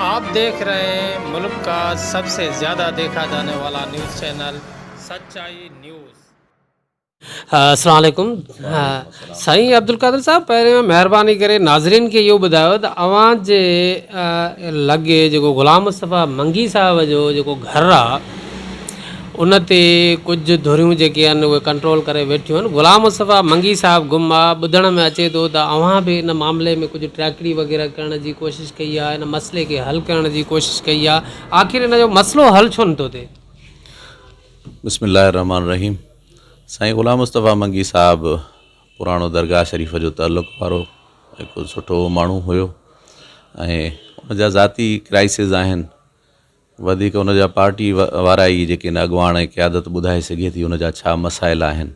आप देख रहे हैं मुल्क का सबसे ज़्यादा देखा जाने वाला न्यूज़ चैनल सच्चाई न्यूज़। अस्सलाम वालेकुम। साईं अब्दुल कादिर साहब, पहिरियों महिरबानी करे नाज़रीन खे इहो ॿुधायो त अव्हां जे लॻे जेको ग़ुलाम मुस्तफ़ा मंगी साहब जो जेको घरु आहे उन ते कुझु धुरियूं जेके आहिनि उहे कंट्रोल करे वेठियूं आहिनि। ग़ुलाम मुस्तफ़ा मंगी साहब गुम आहे। ॿुधण में अचे थो त अव्हां बि इन मामले में कुझु ट्रैकड़ी वग़ैरह करण जी कोशिशि कई आहे, इन मसइले खे हल करण जी कोशिशि कई आहे। आख़िर इन जो मसइलो हल छो नथो थिए? बिस्मिल्लाहिर्रहमानिर्रहीम। साईं ग़ुलाम मुस्तफ़ा मंगी साहब पुराणो दरगाह शरीफ़ जो ताल्लुक़ वारो हिकु सुठो माण्हू हुयो ऐं उनजा ज़ाती क्राइसिस आहिनि। वधीक उनजा पार्टी वारा ई जेके अॻुवाण ऐं क़यादत ॿुधाए सघे थी उनजा छा मसाइल आहिनि।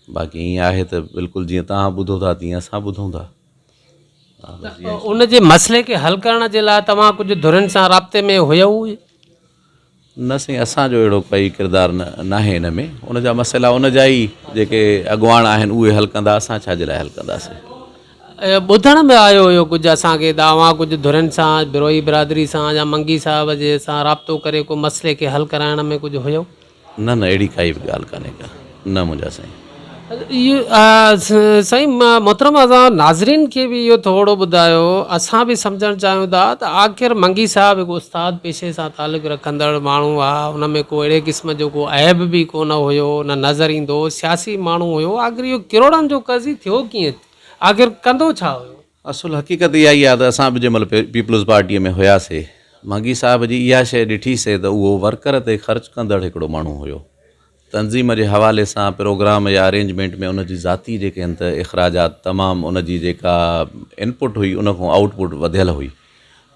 बाक़ी ईअं आहे त बिल्कुलु जीअं तव्हां ॿुधो था तीअं असां ॿुधूं था। उन जे मसइले खे हल करण जे लाइ तव्हां कुझु धुरियुनि सां राब्ते में हुयव? न साईं, असांजो अहिड़ो कोई किरदारु नाहे हिन में। उनजा मसइला उनजा ई जेके अॻुवाण आहिनि उहे हल कंदा, असां छाजे लाइ हल कंदासीं। ॿुधण में आयो हुयो कुझु असांखे त अव्हां कुझु धुरियुनि सां, बिरोई बिरादरी सां या मंगी साहब जे सां राब्तो करे को मसइले खे हल कराइण में कुझु हुयो? न अहिड़ी काई बि ॻाल्हि कान्हे का, न मुंहिंजा साईं। इहो साईं मोहतरम, असां नाज़रीन खे बि इहो थोरो ॿुधायो। असां बि सम्झणु चाहियूं था त आख़िर मंगी साहब हिकु उस्ताद पेशे सां तालुक़ु रखंदड़ माण्हू आहे। हुन में को अहिड़े क़िस्म जो को ऐब बि कोन हुयो, न नज़र ईंदो, सियासी माण्हू हुयो। आख़िर इहो किरोड़नि जो कर्ज़ ई थियो कीअं? आख़िर कंदो छा हुयो? असुल हक़ीक़त इहा ई आहे त असां बि जंहिं महिल पीपल्स पार्टीअ में हुयासीं, मंगी साहब जी इहा शइ ॾिठीसीं त उहो वर्कर ते ख़र्चु कंदड़ हिकिड़ो माण्हू हुयो। तंज़ीम जे हवाले सां प्रोग्राम या अरेंजमेंट में उनजी ज़ाती जेके आहिनि त इख़राजात तमामु, उनजी जेका इनपुट हुई उनखां आउटपुट वधियल हुई।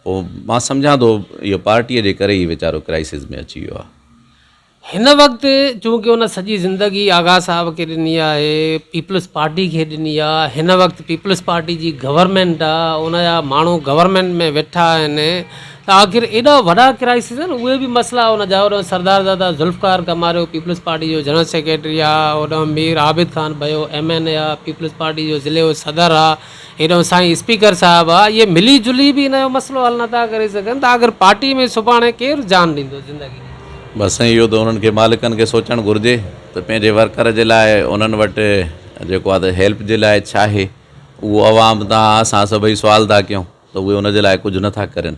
पोइ मां सम्झां थो इहो पार्टीअ जे करे ई वीचारो क्राइसिस में अची वियो आहे। हिन वक़्तु चूंकि उन सॼी ज़िंदगी आगा साहब खे ॾिनी आहे, पीपल्स पार्टी खे ॾिनी आहे। हिन वक़्तु पीपल्स पार्टी जी गवर्नमेंट आहे, उनजा माण्हू गवर्नमेंट में वेठा आहिनि। त आख़िर एॾा वॾा क्राइसिस आहिनि, उहे बि मसइला उनजा। उन सरदारज़ादा ज़ुल्फ़कार कमारियो पीपल्स पार्टी जो जनरल सेक्रेटरी आहे, उन मीर आबिद ख़ान भयो MNA आहे, पीपल्स पार्टी जो ज़िले जो सदर आहे, हेॾो साईं स्पीकर साहिबु आहे। इहे मिली जुली बि इन जो मसइलो हल नथा करे सघनि। त आख़िर पार्टी में सुभाणे केरु जान ॾींदो ज़िंदगी? बसि इहो त उन्हनि खे मालिकनि खे सोचणु घुरिजे त पंहिंजे वर्कर जे लाइ उन्हनि वटि जेको आहे त हेल्प जे लाइ छा आहे। उहो अवाम तव्हां असां सभई सुवाल था कयूं त उहे उनजे लाइ कुझु नथा करनि।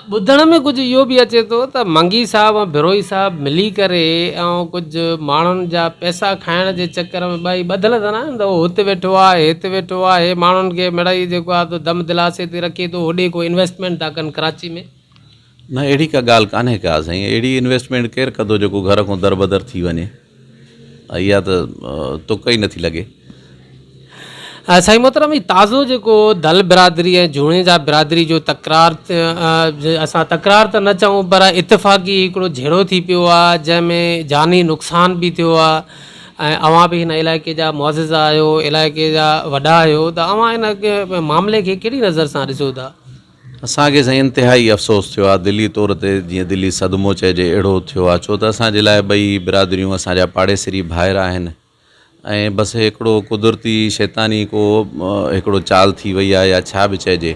ॿुधण में कुझु इहो बि अचे थो त मंगी साहब ऐं बिरोई साहब मिली करे ऐं कुझु माण्हुनि जा पैसा खाइण जे चकर में ॿई ॿधल त न आहिनि त उहो हुते वेठो आहे, हिते वेठो आहे, माण्हुनि खे मिड़ई जेको आहे त दम दिलासे ते रखे थो, होॾे को इन्वेस्टमेंट था कनि कराची में। न अहिड़ी का ॻाल्हि कान्हे का साईं। अहिड़ी इन्वेस्टमेंट केरु कंदो जेको घर खां दरबदर थी वञे? इहा त तुक ई नथी लॻे। साईं मोहतरम, ताज़ो जेको दल बिरादरी ऐं जूणे जा बिरादरी जो तकरार, असां तकरार त न चऊं पर इतफ़ाक़ी हिकिड़ो झेड़ो थी पियो आहे, जंहिंमें जानी नुक़सान बि थियो आहे। ऐं अव्हां बि हिन इलाइक़े जा मुअज़िज़ आहियो, इलाइक़े जा वॾा आहियो, त अव्हां हिन मामले खे कहिड़ी नज़र सां ॾिसो था? असांखे साईं इंतिहाई अफ़सोस थियो आहे, दिली तौर ते जीअं दिली सदमो चइजे अहिड़ो थियो आहे। छो त असांजे लाइ ॿई बिरादरियूं असांजा पाड़ेसरी भाइर आहिनि ऐं बसि हिकिड़ो कुदरती शैतानी को हिकिड़ो चाल थी वई आहे या छा बि चइजे।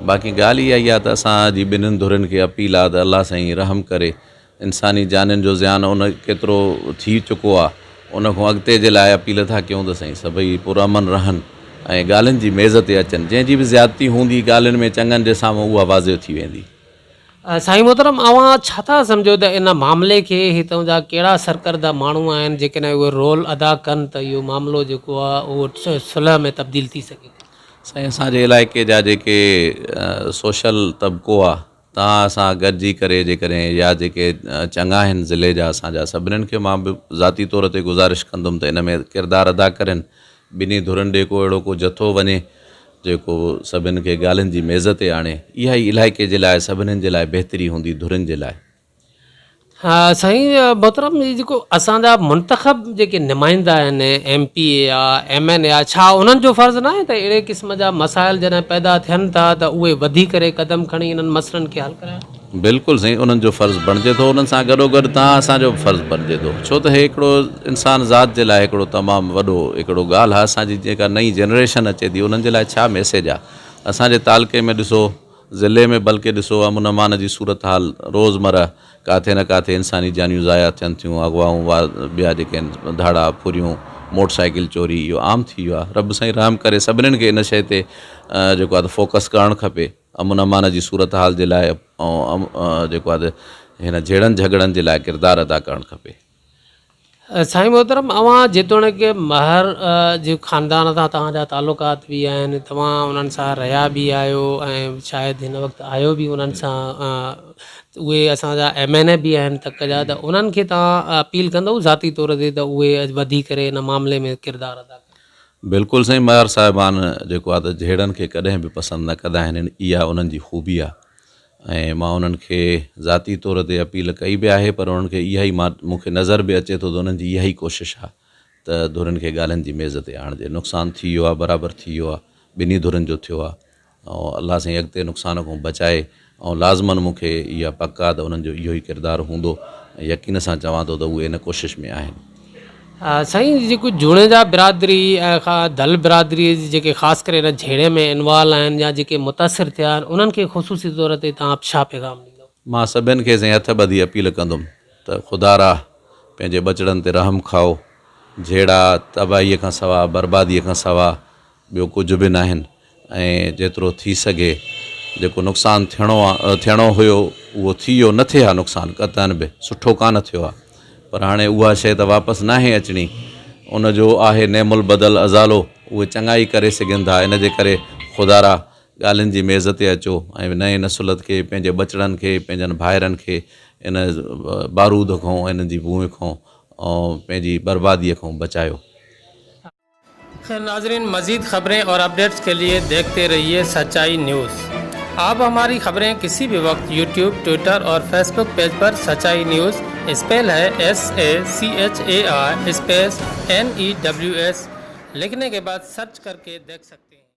बाक़ी ॻाल्हि इहा ई आहे त असांजी ॿिन्हिनि धुरियुनि खे अपील आहे त अलाह साईं रहम करे। इंसानी जाननि जो ज़ियान उन केतिरो थी चुको आहे, उनखां अॻिते जे लाइ अपील था कयूं त साईं सभई पुरअमन रहनि ऐं ॻाल्हियुनि जी मेज़ ते अचनि। जंहिंजी बि ज़्यादती हूंदी ॻाल्हियुनि में चङनि जे साम्हूं उहा वाज़िह थी वेंदी। साईं मोहतरम, अव्हां छा था सम्झो त इन मामले खे हितां जा कहिड़ा सरकर्दा माण्हू आहिनि जेकॾहिं उहे रोल अदा कनि त इहो मामिलो जेको आहे उहो सुलह में तब्दील थी सघे? साईं असांजे इलाइक़े जा जेके सोशल तबिको आहे, तव्हां असां गॾिजी करे जेकॾहिं या जेके चङा आहिनि ज़िले जा असांजा, सभिनीनि खे मां बि ज़ाती तौर ते गुज़ारिश कंदुमि त इन में किरदारु अदा करनि। ॿिन्ही धुरनि ॾे को अहिड़ो को जथो वञे जेको सभिनि खे ॻाल्हियुनि जी मेज़ ते आणे। इहा ई इलाइक़े जे लाइ सभिनीनि जे लाइ बहितरी हूंदी, धुरनि जे लाइ। हा साईं मोहतरम, इहे जेको असांजा मुंतख़ब जेके नुमाइंदा आहिनि, MPA आहे, MNA आहे, छा उन्हनि जो फ़र्ज़ु न आहे त अहिड़े क़िस्म जा मसाइल जॾहिं पैदा थियनि था त उहे वधी करे क़दम खणी इन्हनि मसइलनि खे हल कराइनि? बिल्कुलु साईं, उन्हनि जो फ़र्ज़ु बणिजे थो। उन्हनि सां गॾोगॾु तव्हां असांजो बि फ़र्ज़ु बणिजे थो। छो त हे हिकिड़ो इंसान ज़ात जे लाइ हिकिड़ो तमामु वॾो हिकिड़ो ॻाल्हि आहे। असांजी जेका नई जनरेशन अचे थी उन्हनि जे लाइ छा मैसेज आहे? असांजे तालुके में ॾिसो ज़िले में बल्कि ॾिसो अमन अमान जी सूरत हाल रोज़मर्रा किथे न किथे इंसानी जानियूं ज़ाया थियनि थियूं, अगवाऊं ॿिया जेके आहिनि धाड़ा फुरियूं, मोटरसाइकिल चोरी, इहो आम थी वियो आहे। रब साईं रहम करे सभिनीनि खे इन शइ ते जेको आहे फोकस करणु खपे, अमन अमान जी सूरत हाल जे लाइ, ऐं जेको आहे हिन जहिड़नि झगड़नि जे लाइ किरदारु अदा करणु खपे। साईं मोहतरम, अवां जेतोणीकि महर जे ख़ानदान सां तव्हांजा तालुकात बि आहिनि, तव्हां उन्हनि सां रहिया बि आहियो ऐं शायदि हिन वक़्तु आहियो बि उन्हनि सां, उहे असांजा MNA बि आहिनि तक जा, त उन्हनि खे तव्हां अपील कंदव ज़ाती तौर ते त उहे वधी करे इन मामले में किरदारु अदा कनि? बिल्कुलु साईं, महर साहिबान जेको आहे त जहिड़नि खे कॾहिं बि पसंदि न कंदा आहिनि, इहा उन्हनि जी ख़ूबी आहे। ऐं मां उन्हनि खे ज़ाती तौर ते अपील कई बि आहे, पर उन्हनि खे इहा ई मूंखे नज़र बि अचे थो त उन्हनि जी इहा ई कोशिशि आहे त धुरनि खे ॻाल्हियुनि जी मेज़ ते आणिजे। नुक़सानु थी वियो आहे, बराबरि थी वियो आहे, ॿिन्ही धुरनि जो थियो आहे, ऐं अलाह साईं अॻिते नुक़सान खां बचाए। ऐं लाज़मन मूंखे इहा पक आहे त उन्हनि जो इहो ई किरदारु हूंदो, ऐं यकीन सां चवां थो त उहे इन कोशिशि में आहिनि। साईं, जेको जुणेजा बिरादरी ऐं दल बिरादरी जेके ख़ासि करे हिन झेड़े में इन्वॉल्व आहिनि या जेके मुतासिर थिया आहिनि, उन्हनि खे ख़ुशूसी तौर ते तव्हां छा पैगाम ॾींदव? मां सभिनि खे साईं हथ ॿधी अपील कंदुमि त ख़ुदारा पंहिंजे बचड़नि ते रहम खाओ। जहिड़ा तबाहीअ खां सवाइ, बर्बादीअ खां सवाइ ॿियो कुझु बि न आहिनि, ऐं जेतिरो थी सघे जेको नुक़सानु थियणो हुयो उहो थी वियो, न थिए हा नुक़सानु क़तन बि, सुठो कान थियो आहे, पर हाणे उहा शइ त वापसि न आहे अचणी। उनजो आहे नेमुल बदल अज़ालो, उहे चङाई करे सघनि था। इन जे करे ख़ुदारा ॻाल्हियुनि जी मेज़ ते अचो ऐं नए नसुलत खे, पंहिंजे बचड़नि खे, पंहिंजनि भाइरनि खे इन बारूद खां, इन्हनि जी बूह खां ऐं पंहिंजी बर्बादीअ खां बचायो। नाजरीन, मज़ीद खबरें और अपडेट्स के लिए देखते रहिए सच्चाई न्यूज़। आप हमारी खबरें किसी भी वक्त YouTube, ट्विटर और फेसबुक पेज पर सच्चाई न्यूज़, स्पेल है SACHAI स्पेस NEWS लिखने के बाद सर्च करके देख सकते हैं।